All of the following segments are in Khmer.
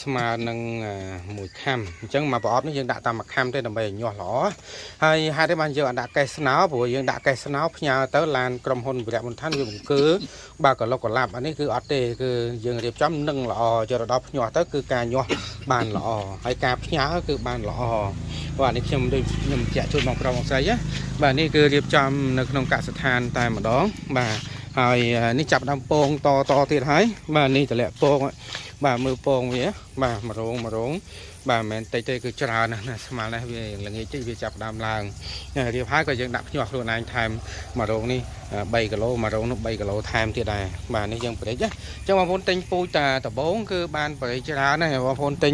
mà nâng mùi cam chẳng mà bỏ nó dương đã tạm mặc cam trên là bề nhỏ lỏ hay hai đứa bạn giờ đã cây sáo buổi dương đã cây sáo nhà tới làn cầm hôn bị đẹp một tháng vừa cứ ba cái lộc còn làm anh ấy cứ ở đây cứ dương đẹp chấm nâng lọ cho đó nhỏ tới cứ cà nhỏ bàn lọ hay cà nhá cứ bàn lọ và này chấm đây nhầm chạy chôn mọc rau mọc say á và này cứ đẹp chấm nâng nông cả than tại mà đó màហើយនេះចាប់ដើមពងតទៀតហើយបាទនេះតម្លាក់ពងបាទមើលពងវាបាទមករងបាទមិនមែនតិចទេគឺច្រើនណាស់ស្មើនេះវាល្ងាចតិចវាចាប់ដើមឡើងរៀបហើយក៏យើងដាក់ភ្ញាក់ខ្លួនឯងថែមមករងនេះ3គីឡូមករងនោះ3គីឡូថែមទៀតដែរបាទនេះយើងប្រេចណាចឹងបងប្អូនទិញពូជតាដបងគឺបានប្រេចច្រើនណាស់បងប្អូនទិញ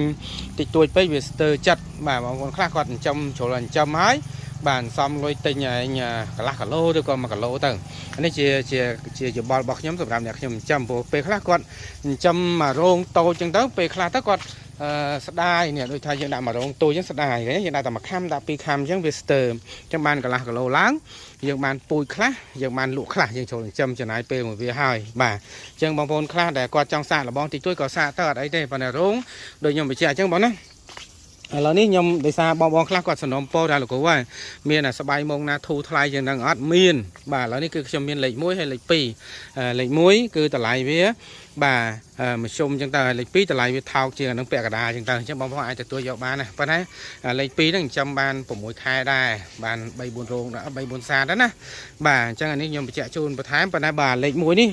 តិចតួចពេកវាស្ទើរចិត្តបាទបងប្អូនខ្លះគាត់ចិញ្ចឹមជ្រុលចិញ្ចឹមហើយបានសំលុយទិញឯងកន្លះគីឡូឬក៏1គីឡូទៅនេះជាយោបល់របស់ខ្ញុំសម្រាប់អ្នកខ្ញុំចិញ្ចឹមព្រោះពេលខ្លះគាត់ចិញ្ចឹមមករងតូចចឹងទៅពេលខ្លះទៅគាត់ស្ដាយនេះដូចថាយើងដាក់មករងតូចចឹងស្ដាយយើងដាក់តែ1ខាំដាក់2ខាំចឹងវាស្ទើរចឹងបានកន្លះគីឡូឡើងយើងបានពូជខ្លះយើងបានលក់ខ្លះយើងចូលចិញ្ចឹមចំណាយពេលមួយវាហើយបាទចឹងបងប្អូនខ្លះដែលគាត់ចង់សាកល្បងតិចតួចក៏សាកទៅអត់អីទេប៉ុន្តែរងដូចខ្ញុំបញ្ជាក់ចឹងបងណាឥឡូវនេះខ្ញុំដោយសារបងខ្លះគាត់សំណុំពោដល់លោកគ្រូហើយមានស្បាយម៉ងណាធូរថ្លៃជាងនឹងអត់មានបាទឥឡូវនេះគឺខ្ញុំមានលេខ1ហើយលេខ2លេខ1គឺតម្លៃវាបាទមធ្យមចឹងទៅលេខ2តម្លៃវាថោកជាងនឹងពាក់កណ្ដាលចឹងទៅអញ្ចឹងបងប្អូនអាចទទួលយកបានណាប៉ុន្តែលេខ2ហ្នឹងចិញ្ចឹមបាន6ខែដែរបាន3 4រោង3 4សាដែរណាបាទអញ្ចឹងអានេះខ្ញុំបញ្ជាក់ជូនបន្ថែមប៉ុន្តែបាទលេខ1នេះ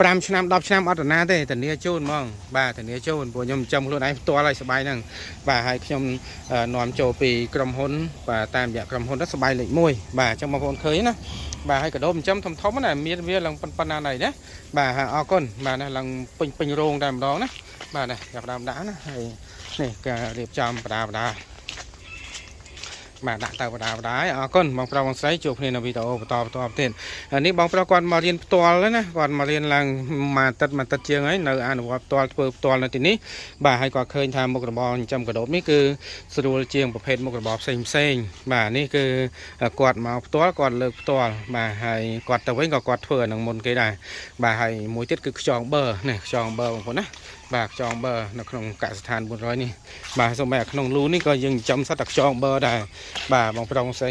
5ឆ្នាំ10ឆ្នាំអត់ណាទេធានាជូនហ្មងបាទធានាជូនព្រោះខ្ញុំចំខ្លួនឯងផ្ទាល់ហើយសបាយហ្នឹងបាទហើយខ្ញុំនាំចូលពីក្រុមហ៊ុនបាទតាមរយៈក្រុមហ៊ុនសបាយលេខ1បាទអញ្ចឹងបងប្អូនឃើញណាបាទហើយកដោចិញ្ចឹមធំណាមានវាឡើងប៉ុណ្ណាណៃណាបាទអរគុណបាទណាឡើងពេញរោងតែម្ដងណាបាទណាចាប់ដើមដាក់ណាហើយនេះការរៀបចំបដាបាទដាក់ទៅបដាហើយអរគុណបងប្រុសបងស្រីជួបគ្នានៅវីដេអូបន្តទៀតនេះបងប្រុសគាត់មករៀនផ្ទាល់ណាគាត់មករៀនឡើងមួយទឹកជាងហើយនៅអនុវត្តផ្ទាល់ធ្វើផ្ទាល់នៅទីនេះបាទហើយគាត់ឃើញថាមុខរបរចិញ្ចឹមកដោបនេះគឺស្រួលជាងប្រភេទមុខរបរផ្សេងបាទនេះគឺគាត់មកផ្ទាល់គាត់លើកផ្ទាល់បាទហើយគាត់ទៅវិញក៏គាត់ធ្វើអានឹងមុនគេដែរបាទហើយមួយទៀតគឺខ្យងបឺនេះខ្យងបឺបងប្អូនណាបាទខ្យងបឺនៅក្នុងកសិដ្ឋាន400នេះបាទសូម្បីក្នុងលូនេះក៏យើងចិញ្ចឹមសត្វតែខ្យងបឺដែរបាទបងប្រុសបងស្រី